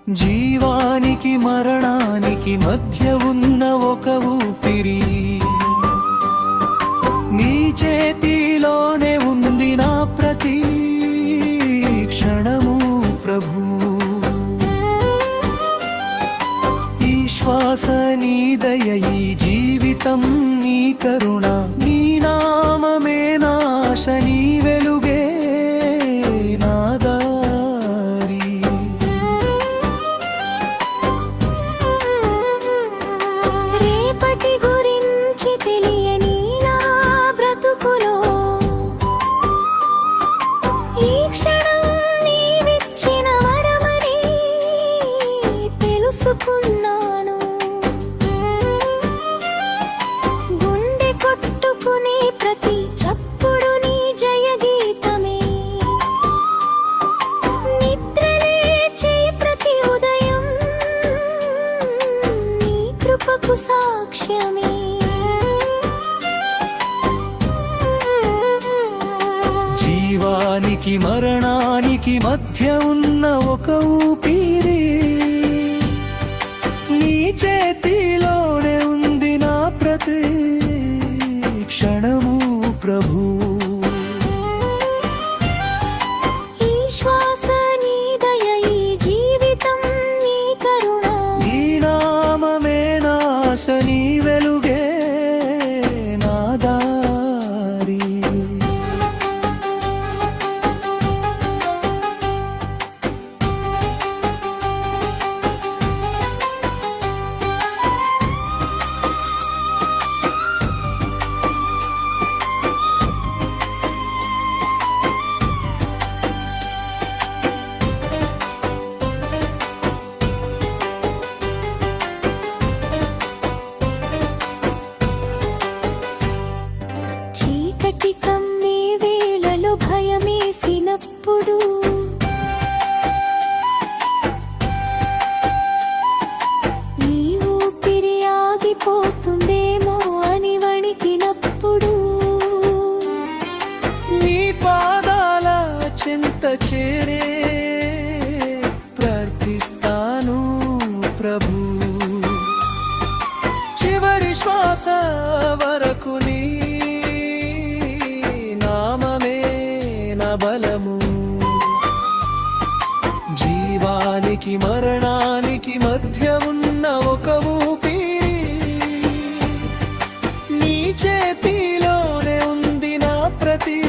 జీవానికి మరణానికి మధ్య ఉన్న ఒక ఊపిరి నీ చేతిలోనే ఉంది నా ప్రతి క్షణము ప్రభు. ఈ శ్వాస నీ దయ, ఈ జీవితం నీ కరుణ, నీ నామమే నాశ, నీ వెలుగే నా దారి. రేపటి గురించి తెలియని నా బ్రతుకులో ఈ క్షణం నీవిచ్చిన వరమని తెలుసుకున్నాను. గుండె కొట్టుకునే ప్రతి చప్పుడు నీ జయ గీతమే, నిద్రలేచే ప్రతి ఉదయం నీ కృపకు సాక్ష్యమే. జీవానికి మరణానికి మధ్య ఉన్న ఒక ఊపిరి నీ చేతిలోనే ఉంది నా ప్రతి క్షణము ప్రభు. ఈ శ్వాస నీ దయ, ఈ జీవితం నీ కరుణ, నీ నామమే నాశ, నీ వెలుగే నా దారి. చీకటి కమ్మే వేళలో భయమేసినప్పుడు ఈ ఊపిరి ఆగిపోతుందేమో అని వణికినప్పుడు నీ పాదాల చింత చేరే ప్రార్థిస్తాను ప్రభు. చివరి శ్వాస వరకు నీ నామమే నా బలము. జీవానికి మరణానికి మధ్య ఉన్న ఒక ఊపిరి నీ చేతిలోనే ఉంది నా ప్రతి